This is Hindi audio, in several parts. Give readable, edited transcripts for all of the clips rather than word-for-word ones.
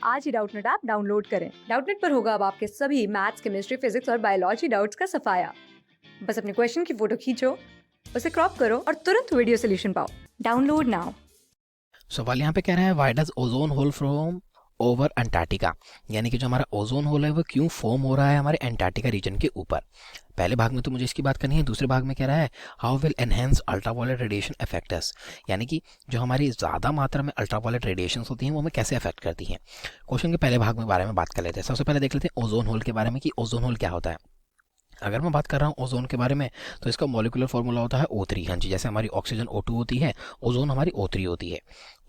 आज ही डाउटनेट ऐप डाउनलोड करें। डाउटनेट पर होगा अब आपके सभी मैथ्स, केमिस्ट्री, फिजिक्स और बायोलॉजी डाउट्स का सफाया। बस अपने क्वेश्चन की फोटो खींचो, उसे क्रॉप करो और तुरंत वीडियो सोल्यूशन पाओ। Download now. सवाल यहाँ पे कह रहा है why does ozone hole from over Antarctica, यानी कि जो हमारा ओजोन होल है वो क्यों फॉर्म हो रहा है हमारे अंटार्कटिका रीजन के ऊपर। पहले भाग में तो मुझे इसकी बात करनी है, दूसरे भाग में कह रहा है how will enhance ultraviolet radiation affect us, यानी कि जो हमारी ज़्यादा मात्रा में अल्ट्रावायलेट रेडिएशन होती हैं वो हमें कैसे अफेक्ट करती हैं। क्वेश्चन के पहले भाग में बारे में बात कर लेते हैं। सबसे पहले देख लेते हैं ओजोन होल के बारे में कि ओजोन होल क्या होता है। अगर मैं बात कर रहा हूँ ओजोन के बारे में तो इसका मॉलिक्यूलर फॉर्मूला होता है O3। हाँ जी, जैसे हमारी ऑक्सीजन O2 होती है, ओजोन हमारी O3 होती है।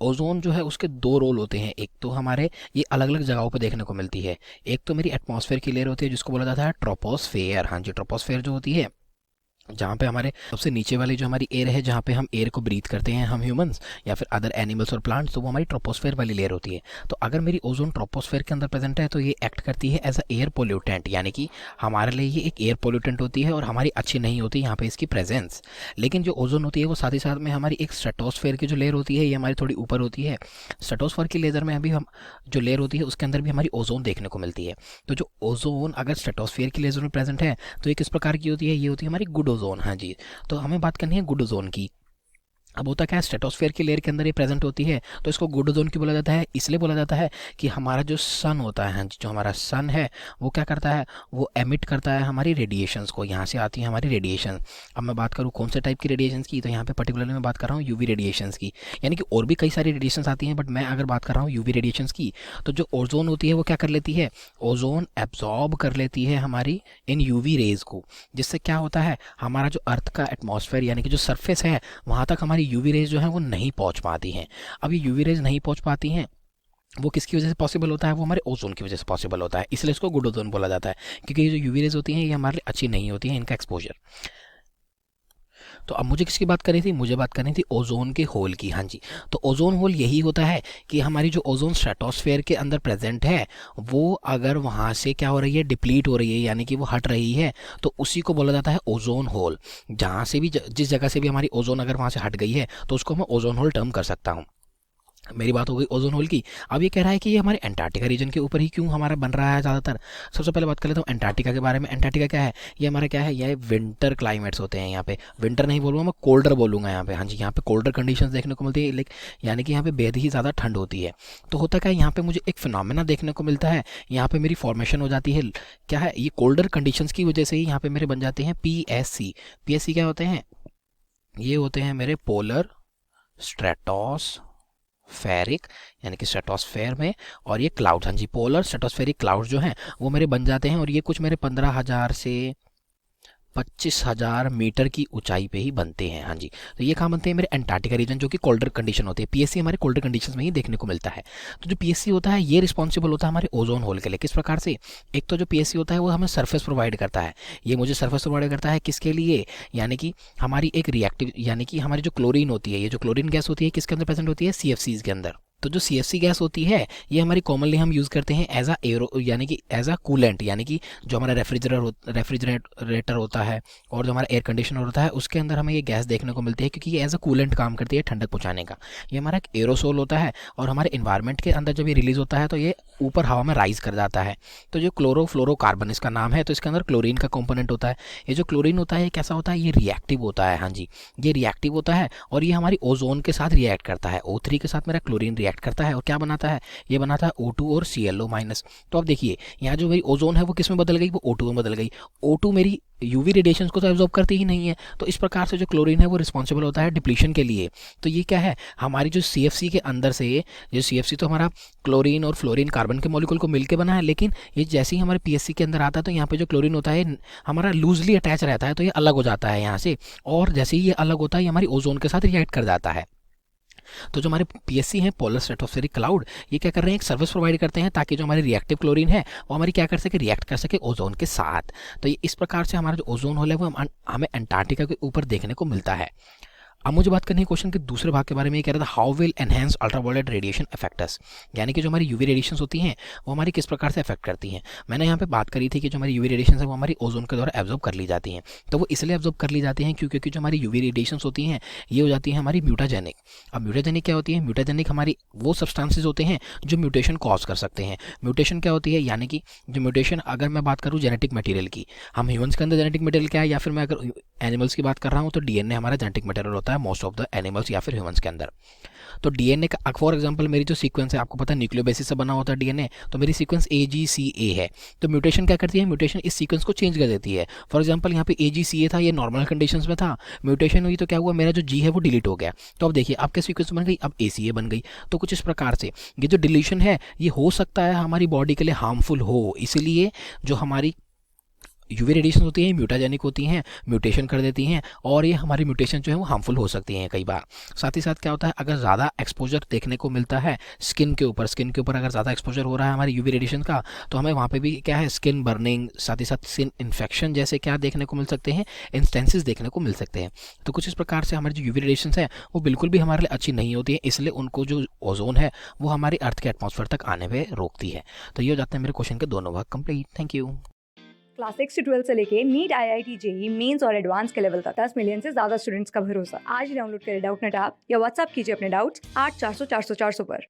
ओजोन जो है उसके दो रोल होते हैं, एक तो हमारे ये अलग अलग जगहों पर देखने को मिलती है। एक तो मेरी एटमॉस्फेयर की लेयर होती है जिसको बोला जाता है ट्रोपोस्फेयर। हाँ जी, ट्रोपोस्फेयर जो होती है जहाँ पे हमारे सबसे नीचे वाली जो हमारी एयर है, जहाँ पे हम एयर को ब्रीथ करते हैं हम ह्यूमंस या फिर अदर एनिमल्स और प्लांट्स, तो वो हमारी ट्रोपोस्फेयर वाली लेयर होती है। तो अगर मेरी ओजोन ट्रोपोस्फेयर के अंदर प्रेजेंट है तो ये एक्ट करती है एज अ एयर पोल्यूटेंट, यानी कि हमारे लिए ये एक एयर पोल्यूटेंट होती है और हमारी अच्छी नहीं होती यहाँ पे इसकी प्रेजेंस। लेकिन जो ओजोन होती है वो साथ ही साथ में हमारी एक स्ट्रेटोस्फेयर की जो लेयर होती है ये हमारी थोड़ी ऊपर होती है। स्ट्रेटोस्फेयर की लेयर में अभी हम जो लेयर होती है उसके अंदर भी हमारी ओजोन देखने को मिलती है। तो जो ओजोन अगर स्ट्रेटोस्फेयर की लेयर में प्रेजेंट है तो ये किस प्रकार की होती है, ये होती है हमारी गुड ओजोन। हाँ जी, तो हमें बात करनी है गुड ओजोन की। अब होता क्या है, स्ट्रेटोस्फेयर की लेयर के अंदर ये प्रेजेंट होती है तो इसको गुड ओजोन क्यों बोला जाता है, इसलिए बोला जाता है कि हमारा जो सन होता है, जो हमारा सन है वो क्या करता है, वो एमिट करता है हमारी रेडिएशंस को, यहाँ से आती है हमारी रेडिएशन। अब मैं बात करूँ कौन से टाइप की रेडिएशंस की, तो यहाँ पे पर्टिकुलरली मैं बात कर रहा हूँ यूवी रेडिएशंस की, यानी कि और भी कई सारी रेडिएशंस आती हैं बट मैं अगर बात कर रहा हूँ यूवी रेडिएशंस की। तो जो ओजोन होती है वो क्या कर लेती है, ओजोन एब्जॉर्ब कर लेती है हमारी इन यूवी रेज को, जिससे क्या होता है हमारा जो अर्थ का एटमॉस्फेयर यानी कि जो सरफेस है वहाँ तक हमारी यूवी रेज जो है वो नहीं पहुंच पाती हैं। अब ये यूवी रेज नहीं पहुंच पाती हैं, वो किसकी वजह से पॉसिबल होता है, वो हमारे ओजोन की वजह से पॉसिबल होता है, इसलिए इसको गुड ओजोन बोला जाता है। क्योंकि ये जो यूवी रेज होती हैं ये हमारे लिए अच्छी नहीं होती हैं इनका एक्सपोजर। तो अब मुझे किसकी बात करनी थी, मुझे बात करनी थी ओजोन के होल की। हाँ जी, तो ओजोन होल यही होता है कि हमारी जो ओजोन स्ट्रेटोस्फेयर के अंदर प्रेजेंट है वो अगर वहाँ से क्या हो रही है, डिप्लीट हो रही है, यानी कि वो हट रही है, तो उसी को बोला जाता है ओजोन होल। जहाँ से भी जिस जगह से भी हमारी ओजोन अगर वहाँ से हट गई है तो उसको मैं ओजोन होल टर्म कर सकता हूँ। मेरी बात हो गई ओजोन होल की। अब ये कह रहा है कि ये हमारे अंटार्कटिका रीजन के ऊपर ही क्यों हमारा बन रहा है ज़्यादातर। सबसे पहले बात कर लेता हूँ अंटार्कटिका के बारे में। अंटार्कटिका क्या है, ये हमारा क्या है, ये विंटर क्लाइमेट्स होते हैं यहाँ पे। विंटर नहीं बोलूँगा मैं, कोल्डर बोलूँगा यहाँ पे। हाँ जी, यहाँ पे कोल्डर कंडीशंस देखने को मिलती है, लेकिन यानी कि यहाँ पे बेहद ही ज़्यादा ठंड होती है। तो होता क्या है, यहाँ पे मुझे एक फिनोमेना देखने को मिलता है, यहाँ पे मेरी फॉर्मेशन हो जाती है। क्या है, ये कोल्डर कंडीशंस की वजह से ही यहाँ पे मेरे बन जाते हैं PSC। PSC क्या होते हैं, ये होते हैं मेरे पोलर स्ट्रेटोस फेरिक, यानी कि स्ट्रेटोस्फेयर में, और ये क्लाउड्स। हाँ जी, पोलर स्ट्रेटोस्फेरिक क्लाउड्स जो हैं वो मेरे बन जाते हैं और ये कुछ मेरे 15,000 से 25,000 मीटर की ऊंचाई पे ही बनते हैं। हाँ जी, तो ये कहाँ बनते हैं, मेरे अंटार्कटिका रीजन, जो कि कोल्डर कंडीशन होती है। PSC हमारे कोल्डर कंडीशंस में ही देखने को मिलता है। तो जो PSC होता है ये रिस्पॉन्सिबल होता है हमारे ओजोन होल के लिए। किस प्रकार से, एक तो जो PSC होता है वो हमें सरफेस प्रोवाइड करता है। ये मुझे सरफेस प्रोवाइड करता है किसके लिए, यानी कि हमारी एक रिएक्टिव, यानी कि हमारी जो क्लोरीन होती है, ये जो क्लोरीन गैस होती है किसके अंदर प्रेजेंट होती है, CFCs के अंदर। तो जो CFC गैस होती है ये हमारी कॉमनली हम यूज़ करते हैं एज अ एरो, यानी कि एज अ कूलेंट, यानी कि जो हमारा रेफ्रिजरेटर होता है और जो हमारा एयर कंडीशनर होता है उसके अंदर हमें ये गैस देखने को मिलती है, क्योंकि ये एज अ कूलेंट काम करती है ठंडक पहुंचाने का। ये हमारा एक एरोसोल होता है और हमारे इन्वायरमेंट के अंदर जब ये रिलीज होता है तो ये ऊपर हवा में राइज कर जाता है। तो जो क्लोरोफ्लोरोकार्बन इसका नाम है, तो इसके अंदर क्लोरीन का कंपोनेंट होता है। ये जो क्लोरीन होता है ये कैसा होता है, ये रिएक्टिव होता है। हाँ जी, ये रिएक्टिव होता है और ये हमारी ओजोन के साथ रिएक्ट करता है। O3 के साथ मेरा क्लोरीन रिएक्ट करता है और क्या बनाता है, ये बनाता है O2 और ClO-। तो अब देखिए यहाँ जो मेरी ओजोन है वो किस में बदल गई, वो O2 में बदल गई। O2 मेरी यूवी रेडिएशंस को तो एब्जॉर्ब करती ही नहीं है, तो इस प्रकार से जो क्लोरीन है वो रिस्पॉन्सिबल होता है डिप्लीशन के लिए। तो ये क्या है, हमारी जो CFC के अंदर से, जो CFC तो हमारा क्लोरीन और फ्लोरीन कार्बन के मॉलिक्यूल को मिलकर बना है, लेकिन ये जैसे ही हमारे PSC के अंदर आता है तो यहाँ पे जो क्लोरीन होता है हमारा लूजली अटैच रहता है, तो ये अलग हो जाता है यहाँ से, और जैसे ही ये अलग होता है ये हमारी ओजोन के साथ रिएक्ट कर जाता है। तो जो हमारे PSC हैं, पोलर स्ट्रेटोस्फेरिक क्लाउड, ये क्या कर रहे हैं, एक सर्विस प्रोवाइड करते हैं ताकि जो हमारी रिएक्टिव क्लोरीन है वो हमारी क्या कर सके, रिएक्ट कर सके ओजोन के साथ। तो ये इस प्रकार से हमारा जो ओजोन होल है वो हमें अंटार्कटिका के ऊपर देखने को मिलता है। अब मुझे बात करनी है क्वेश्चन के दूसरे भाग के बारे में। ये कह रहा था how will enhance ultraviolet radiation affect us, यानी कि जो हमारी यूवी रेडिएशंस होती हैं वो हमारी किस प्रकार से अफेक्ट करती हैं। मैंने यहाँ पे बात करी थी कि जो हमारी यूवी रेडिएशंस है वो हमारी ओजोन के द्वारा एब्जॉर्ब कर ली जाती हैं। तो वो इसलिए एब्जॉर्ब कर ली जाती हैं क्योंकि जो हमारी यूवी रेडिएशंस होती हैं ये हो जाती हैं हमारी म्यूटाजेनिक। अब म्यूटाजेनिक क्या होती है? म्यूटाजेनिक हमारी वो सब्सटेंसेज होते हैं जो म्यूटेशन कॉज कर सकते हैं। म्यूटेशन क्या होती है? यानी कि जो म्यूटेशन, अगर मैं बात करूँ जेनेटिक मटेरियल की, हम ह्यूमंस के अंदर जेनेटिक मटेरियल क्या है, या फिर मैं अगर एनिमल्स की बात कर रहा हूँ तो डीएनए हमारा जेनेटिक मटेरियल होता है मोस्ट ऑफ द एनिमल्स या फिर ह्यूमंस के अंदर। तो डीएनए का फॉर एग्जांपल मेरी जो सीक्वेंस है, आपको पता है न्यूक्लियो बेसिस से बना होता है डीएनए, तो मेरी सीक्वेंस AGCA है। तो म्यूटेशन क्या करती है? म्यूटेशन इस सीक्वेंस को चेंज कर देती है। फॉर एग्जांपल यहाँ पे AGCA था, ये नॉर्मल कंडीशंस में था, म्यूटेशन हुई तो क्या हुआ, मेरा जो G है वो डिलीट हो गया। तो अब देखिए आपके सीक्वेंस बन गई, अब ACA बन गई। तो कुछ इस प्रकार से ये जो डिलीशन है ये हो सकता है हमारी बॉडी के लिए हार्मफुल हो, इसीलिए जो हमारी यूवी रेडिएशन होती है म्यूटाजेनिक होती हैं, म्यूटेशन कर देती हैं, और ये हमारी म्यूटेशन जो है वो हार्मफुल हो सकती हैं कई बार। साथ ही साथ क्या होता है, अगर ज़्यादा एक्सपोजर देखने को मिलता है स्किन के ऊपर अगर ज़्यादा एक्सपोजर हो रहा है हमारी यूवी रेडिएशन का, तो हमें वहाँ पे भी क्या है, स्किन बर्निंग, साथ ही साथ स्किन इन्फेक्शन जैसे क्या देखने को मिल सकते हैं, इंस्टेंसेस देखने को मिल सकते हैं। तो कुछ इस प्रकार से हमारी जो यूवी रेडिएशन है वो बिल्कुल भी हमारे लिए अच्छी नहीं होती है, इसलिए उनको जो ओजोन है वो हमारी अर्थ के एटमॉस्फेयर तक आने में रोकती है। तो ये हो जाते हैं मेरे क्वेश्चन के दोनों भाग कंप्लीट। Thank you. क्लास 6 से 12 से लेके नीट, IIT, JEE मेंस और एडवांस के लेवल तक 10 मिलियन से ज्यादा स्टूडेंट्स का भरोसा। आज ही डाउनलोड करें डाउटनेट ऐप या व्हाट्सएप कीजिए अपने डाउट्स 8400 400 400 पर।